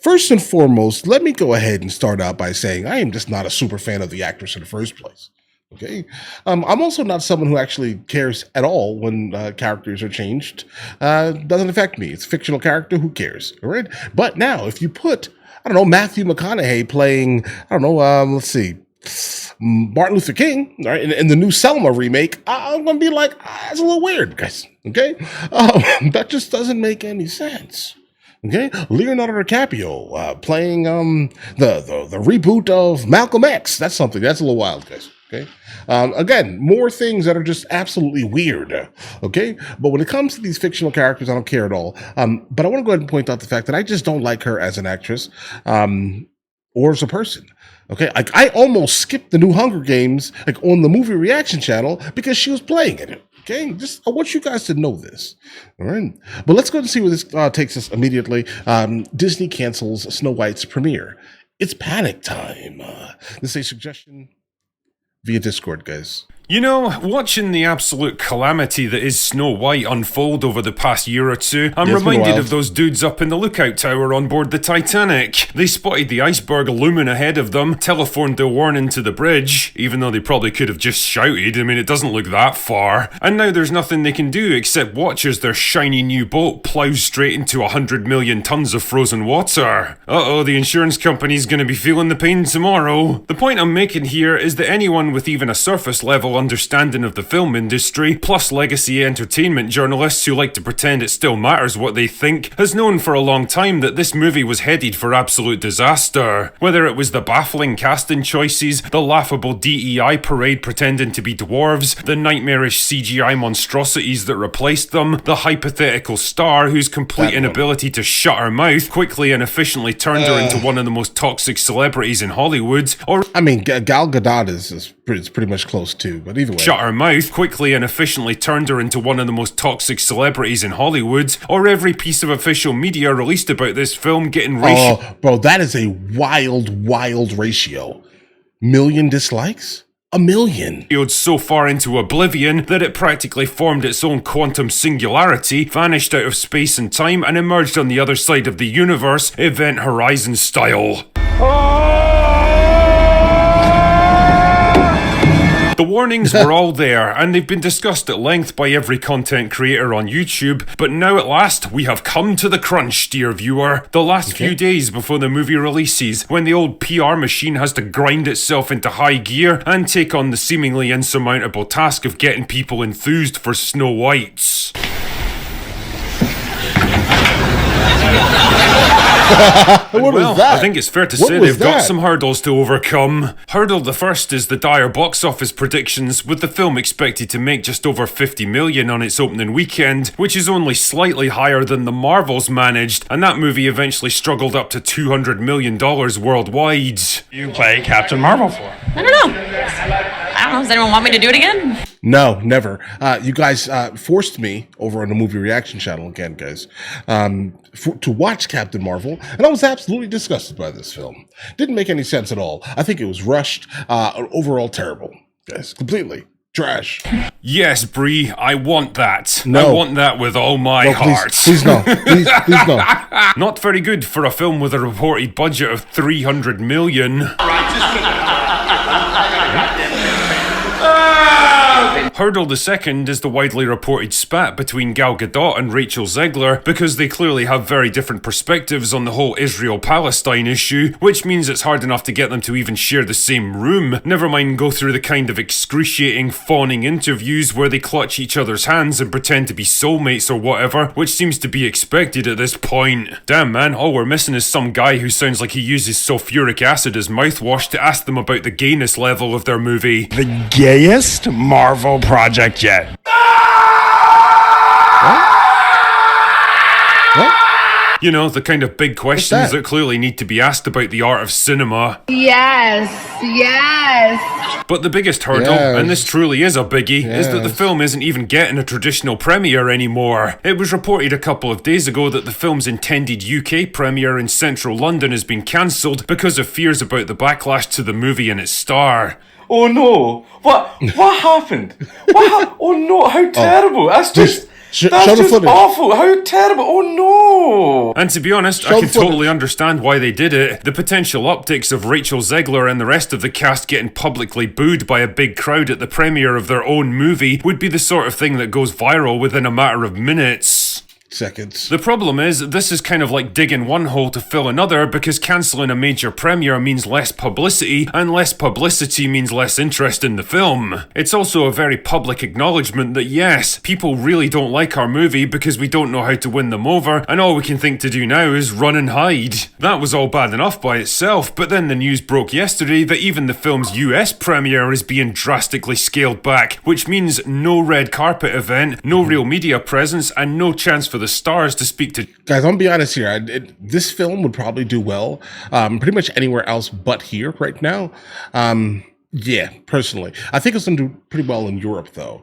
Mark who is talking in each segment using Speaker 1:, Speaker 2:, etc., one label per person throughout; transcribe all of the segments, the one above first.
Speaker 1: First and foremost, let me go ahead and start out by saying I am just not a super fan of the actress in the first place. Okay. I'm also not someone who actually cares at all when characters are changed. Doesn't affect me. It's a fictional character. Who cares? All right. But now, if you put, I don't know, Matthew McConaughey playing, I don't know, let's see, Martin Luther King, all right, in the new Selma remake, I'm going to be like, that's a little weird, guys. Okay. That just doesn't make any sense. Okay, Leonardo DiCaprio playing the reboot of Malcolm X. That's something. That's a little wild, guys. Okay, again, more things that are just absolutely weird. Okay, but when it comes to these fictional characters, I don't care at all. But I want to go ahead and point out the fact that I just don't like her as an actress or as a person. Okay, I almost skipped the new Hunger Games on the movie reaction channel because she was playing in it. Okay, just I want you guys to know this. All right, but let's go and see where this takes us immediately. Disney cancels Snow White's premiere. It's panic time. This is a suggestion via Discord, guys.
Speaker 2: You know, watching the absolute calamity that is Snow White unfold over the past year or two, I'm reminded of those dudes up in the lookout tower on board the Titanic. They spotted the iceberg looming ahead of them, telephoned their warning to the bridge, even though they probably could have just shouted. I mean, it doesn't look that far. And now there's nothing they can do except watch as their shiny new boat plows straight into 100 million tons of frozen water. Uh-oh, the insurance company's gonna be feeling the pain tomorrow. The point I'm making here is that anyone with even a surface level understanding of the film industry, plus legacy entertainment journalists who like to pretend it still matters what they think, has known for a long time that this movie was headed for absolute disaster. Whether it was the baffling casting choices, the laughable DEI parade pretending to be dwarves, the nightmarish CGI monstrosities that replaced them, the hypothetical star whose complete inability to shut her mouth quickly and efficiently turned her into one of the most toxic celebrities in Hollywood, or
Speaker 1: I mean, Gal Gadot is pretty much close too, but either way.
Speaker 2: Shut her mouth quickly and efficiently turned her into one of the most toxic celebrities in Hollywood, or every piece of official media released about this film getting ratio.
Speaker 1: Oh, bro, that is a wild ratio. Million dislikes? A million.
Speaker 2: So far into oblivion that it practically formed its own quantum singularity, vanished out of space and time, and emerged on the other side of the universe, Event Horizon style. The warnings were all there, and they've been discussed at length by every content creator on YouTube, but now at last, we have come to the crunch, dear viewer. The last few days before the movie releases, when the old PR machine has to grind itself into high gear and take on the seemingly insurmountable task of getting people enthused for Snow Whites.
Speaker 1: Well,
Speaker 2: I think it's fair to say they've got some hurdles to overcome. Hurdle the first is the dire box office predictions, with the film expected to make just over 50 million on its opening weekend, which is only slightly higher than the Marvels managed, and that movie eventually struggled up to $200 million worldwide.
Speaker 3: You play Captain Marvel for?
Speaker 4: I don't know. Does anyone want me to do it again?
Speaker 1: No, never. You guys forced me over on the movie reaction channel again, guys, to watch Captain Marvel, and I was absolutely disgusted by this film. Didn't make any sense at all. I think it was rushed, overall terrible, guys, completely. Trash.
Speaker 2: Yes, Bree, I want that.
Speaker 1: No.
Speaker 2: I want that with all my heart.
Speaker 1: Please no. Please no.
Speaker 2: Not very good for a film with a reported budget of 300 million. Hurdle the second is the widely reported spat between Gal Gadot and Rachel Zegler, because they clearly have very different perspectives on the whole Israel-Palestine issue, which means it's hard enough to get them to even share the same room, never mind go through the kind of excruciating, fawning interviews where they clutch each other's hands and pretend to be soulmates or whatever, which seems to be expected at this point. Damn man, all we're missing is some guy who sounds like he uses sulfuric acid as mouthwash to ask them about the gayness level of their movie.
Speaker 3: The gayest Marvel project yet.
Speaker 1: What?
Speaker 2: You know, the kind of big questions that clearly need to be asked about the art of cinema.
Speaker 5: Yes.
Speaker 2: But the biggest hurdle, and this truly is a biggie, is that the film isn't even getting a traditional premiere anymore. It was reported a couple of days ago that the film's intended UK premiere in central London has been cancelled because of fears about the backlash to the movie and its star.
Speaker 6: Oh no! What happened? Oh no! How terrible! That's just
Speaker 1: Show
Speaker 5: That's
Speaker 1: the
Speaker 5: just
Speaker 1: footage.
Speaker 5: awful. How terrible. Oh, no.
Speaker 2: And to be honest, I can totally understand why they did it. The potential optics of Rachel Zegler and the rest of the cast getting publicly booed by a big crowd at the premiere of their own movie would be the sort of thing that goes viral within a matter of minutes.
Speaker 1: Seconds.
Speaker 2: The problem is, this is kind of like digging one hole to fill another, because cancelling a major premiere means less publicity, and less publicity means less interest in the film. It's also a very public acknowledgement that yes, people really don't like our movie because we don't know how to win them over, and all we can think to do now is run and hide. That was all bad enough by itself, but then the news broke yesterday that even the film's US premiere is being drastically scaled back, which means no red carpet event, no real media presence, and no chance for the stars to speak to.
Speaker 1: Guys, I'm gonna be honest here. This film would probably do well, pretty much anywhere else but here right now. Yeah, personally, I think it's gonna do pretty well in Europe, though.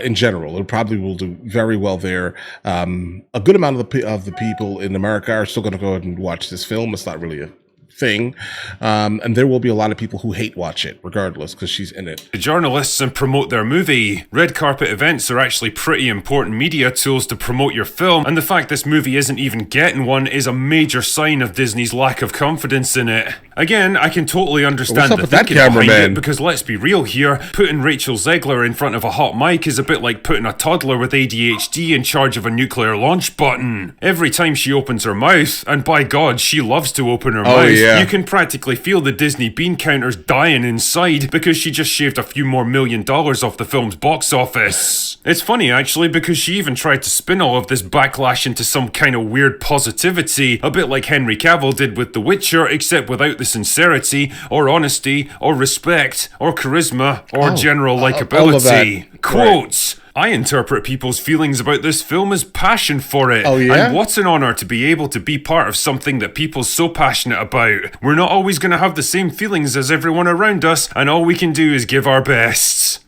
Speaker 1: In general, it probably will do very well there. A good amount of the people in America are still gonna go ahead and watch this film. It's not really a thing, and there will be a lot of people who hate watch it regardless because she's in it.
Speaker 2: Journalists and promote their movie. Red carpet events are actually pretty important media tools to promote your film, and the fact this movie isn't even getting one is a major sign of Disney's lack of confidence in it. Again, I can totally understand the thinking behind it, because let's be real here, putting Rachel Zegler in front of a hot mic is a bit like putting a toddler with ADHD in charge of a nuclear launch button. Every time she opens her mouth, and by God, she loves to open her mouth, you can practically feel the Disney bean counters dying inside because she just shaved a few more $1 million off the film's box office. It's funny actually, because she even tried to spin all of this backlash into some kind of weird positivity, a bit like Henry Cavill did with The Witcher, except without the sincerity, or honesty, or respect, or charisma, or general likability. Quotes! Right. I interpret people's feelings about this film as passion for it. And what an honour to be able to be part of something that people's so passionate about. We're not always going to have the same feelings as everyone around us, and all we can do is give our best.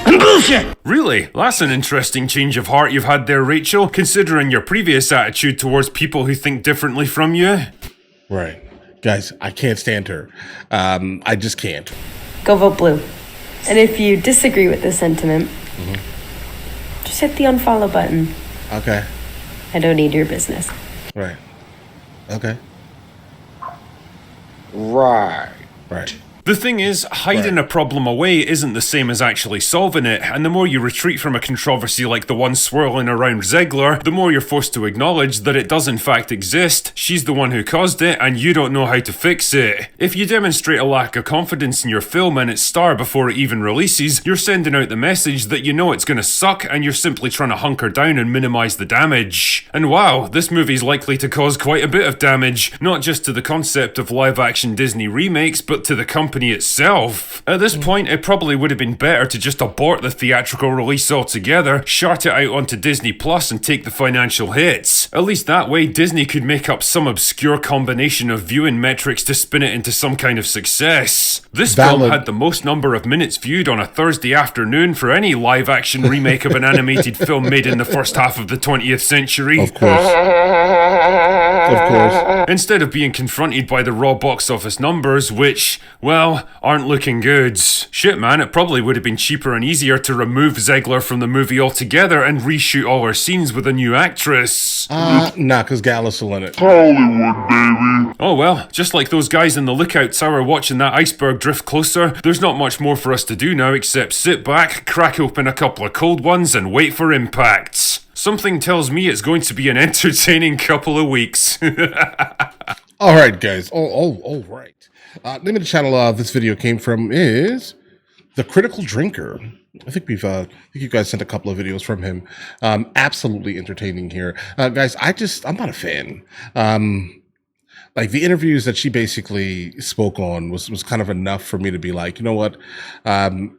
Speaker 2: Bullshit! Really? That's an interesting change of heart you've had there, Rachel, considering your previous attitude towards people who think differently from you.
Speaker 1: Right. Guys, I can't stand her. I just can't.
Speaker 6: Go vote blue. And if you disagree with this sentiment, just hit the unfollow button.
Speaker 1: Okay.
Speaker 6: I don't need your business.
Speaker 1: Right. Okay.
Speaker 5: Right.
Speaker 2: The thing is, hiding a problem away isn't the same as actually solving it, and the more you retreat from a controversy like the one swirling around Zegler, the more you're forced to acknowledge that it does in fact exist, she's the one who caused it, and you don't know how to fix it. If you demonstrate a lack of confidence in your film and its star before it even releases, you're sending out the message that you know it's gonna suck, and you're simply trying to hunker down and minimize the damage. And wow, this movie's likely to cause quite a bit of damage, not just to the concept of live-action Disney remakes, but to the company itself. At this point, it probably would have been better to just abort the theatrical release altogether, shart it out onto Disney Plus and take the financial hits. At least that way, Disney could make up some obscure combination of viewing metrics to spin it into some kind of success. This film had the most number of minutes viewed on a Thursday afternoon for any live-action remake of an animated film made in the first half of the 20th century.
Speaker 1: Of course.
Speaker 2: Instead of being confronted by the raw box office numbers, which, well, aren't looking good. Shit man, it probably would have been cheaper and easier to remove Zegler from the movie altogether and reshoot all her scenes with a new actress.
Speaker 1: Nah, cause Gal is still in it.
Speaker 3: Hollywood, baby.
Speaker 2: Oh well, just like those guys in the lookout tower watching that iceberg drift closer, there's not much more for us to do now except sit back, crack open a couple of cold ones and wait for impact. Something tells me it's going to be an entertaining couple of weeks.
Speaker 1: All right, guys. All right. Name of the channel this video came from is The Critical Drinker. I think you guys sent a couple of videos from him. Absolutely entertaining here. Guys, I'm not a fan. Like the interviews that she basically spoke on was kind of enough for me to be like, you know what,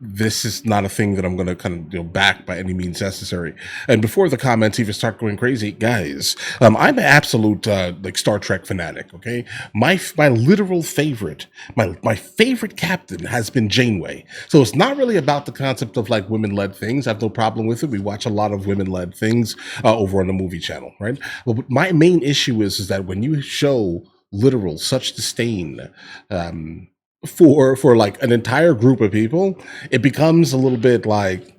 Speaker 1: this is not a thing that I'm going to kind of back by any means necessary. And before the comments even start going crazy, guys, I'm an absolute like Star Trek fanatic. Okay, my literal favorite, my favorite captain has been Janeway. So it's not really about the concept of like women-led things. I have no problem with it. We watch a lot of women-led things over on the movie channel, right? But my main issue is that when you show literal such disdain for like an entire group of people, it becomes a little bit like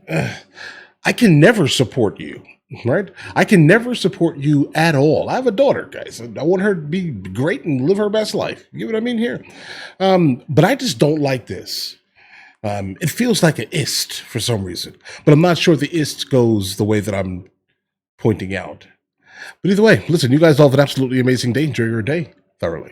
Speaker 1: I can never support you. right? I can never support you at all. I have a daughter, guys. I want her to be great and live her best life. You get what I mean here? But I just don't like this. It feels like an ist for some reason, but I'm not sure the ist goes the way that I'm pointing out. But either way, listen, you guys all have an absolutely amazing day. Enjoy your day thoroughly.